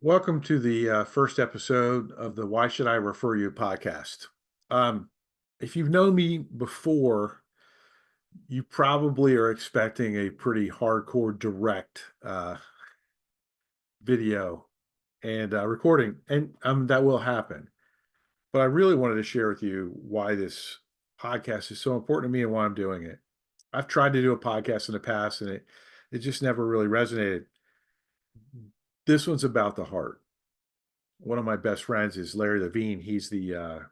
Welcome to the first episode of the Why Should I Refer You podcast. Um, if you've known me before, you probably are expecting a pretty hardcore direct video and recording, and that will happen. But I really wanted to share with you why this podcast is so important to me and why I'm doing it. I've tried to do a podcast in the past, and it just never really resonated. This one's about the heart. One of my best friends is Larry Levine. He's the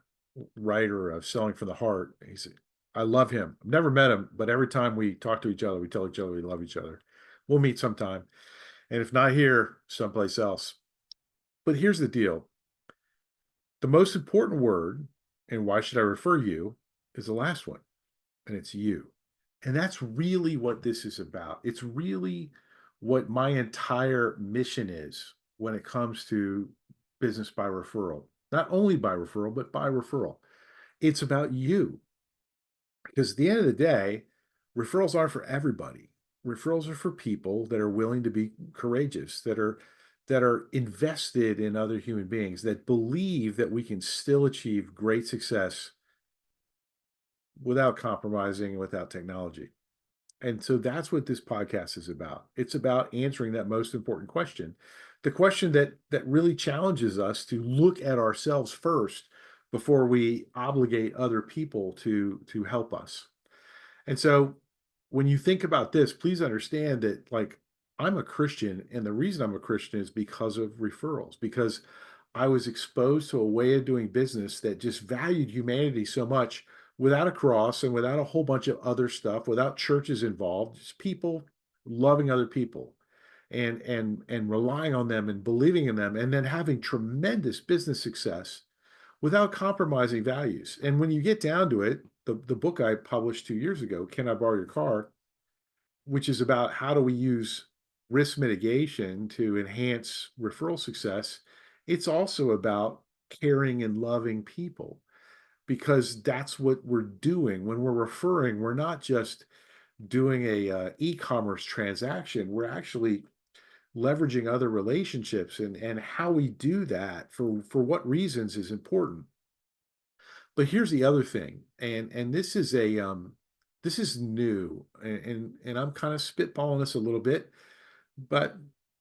writer of Selling from the Heart. I love him. I've never met him, but every time we talk to each other, we tell each other we love each other. We'll meet sometime. And if not here, someplace else. But here's the deal. The most important word, and why should I refer you, is the last one, and it's you. And that's really what this is about. It's really what my entire mission is when it comes to business by referral. Not only by referral, but by referral. It's about you. Because at the end of the day, referrals aren't for everybody. Referrals are for people that are willing to be courageous, that are invested in other human beings, that believe that we can still achieve great success without compromising, without technology. And so that's what this podcast is about. It's about answering that most important question. The question that really challenges us to look at ourselves first before we obligate other people to help us. And so when you think about this, please understand that like I'm a Christian, and the reason I'm a Christian is because of referrals, because I was exposed to a way of doing business that just valued humanity so much without a cross and without a whole bunch of other stuff, without churches involved, just people loving other people and relying on them and believing in them and then having tremendous business success without compromising values. And when you get down to it, the book I published 2 years ago, Can I Borrow Your Car, which is about how do we use risk mitigation to enhance referral success, it's also about caring and loving people because that's what we're doing. When we're referring, we're not just doing a e-commerce transaction, we're actually leveraging other relationships, and how we do that for what reasons is important. But here's the other thing, and this is new, and I'm kind of spitballing this a little bit, but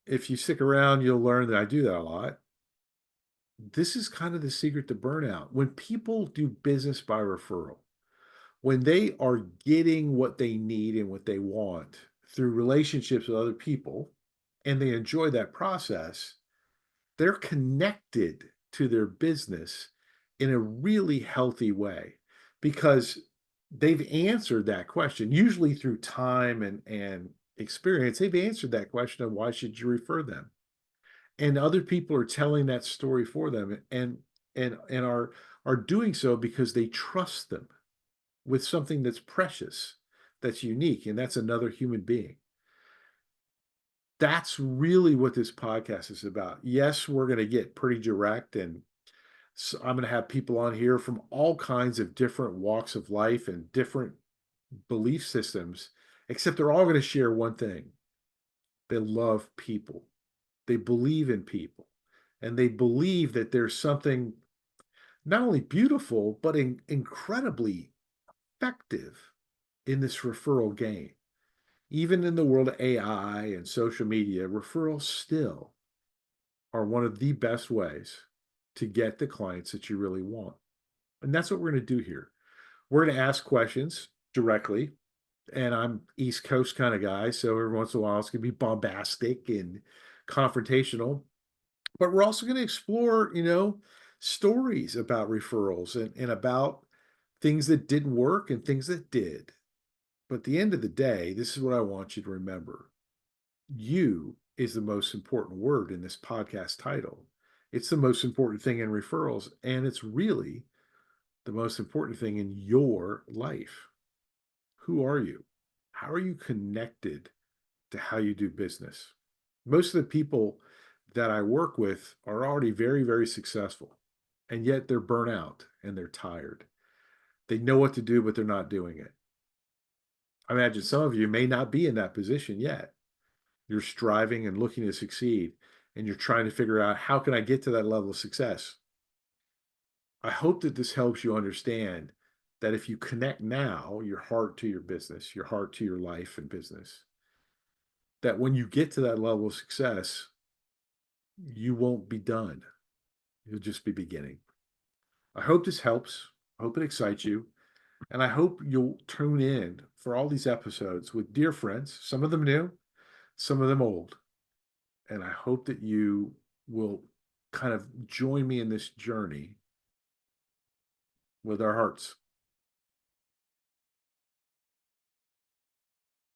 if you stick around, you'll learn that I do that a lot. This is kind of the secret to burnout. When people do business by referral, when they are getting what they need and what they want through relationships with other people, and they enjoy that process, they're connected to their business in a really healthy way because they've answered that question, usually through time and experience. They've answered that question of why should you refer them? And other people are telling that story for them and are doing so because they trust them with something that's precious, that's unique, and that's another human being. That's really what this podcast is about. Yes, we're going to get pretty direct, and so I'm going to have people on here from all kinds of different walks of life and different belief systems, except they're all going to share one thing. They love people. They believe in people, and they believe that there's something not only beautiful, but incredibly effective in this referral game. Even in the world of AI and social media, referrals still are one of the best ways to get the clients that you really want. And that's what we're going to do here. We're going to ask questions directly. And I'm East Coast kind of guy. So every once in a while, it's going to be bombastic and confrontational. But we're also going to explore, stories about referrals and about things that didn't work and things that did. But at the end of the day, this is what I want you to remember. You is the most important word in this podcast title. It's the most important thing in referrals, and it's really the most important thing in your life. Who are you? How are you connected to how you do business? Most of the people that I work with are already very, very successful, and yet they're burnt out and they're tired. They know what to do, but they're not doing it. I imagine some of you may not be in that position yet. You're striving and looking to succeed. and you're trying to figure out, how can I get to that level of success? I hope that this helps you understand that if you connect now your heart to your business, your heart to your life and business, that when you get to that level of success, you won't be done. You'll just be beginning. I hope this helps. I hope it excites you. And I hope you'll tune in for all these episodes with dear friends, some of them new, some of them old. And I hope that you will kind of join me in this journey with our hearts.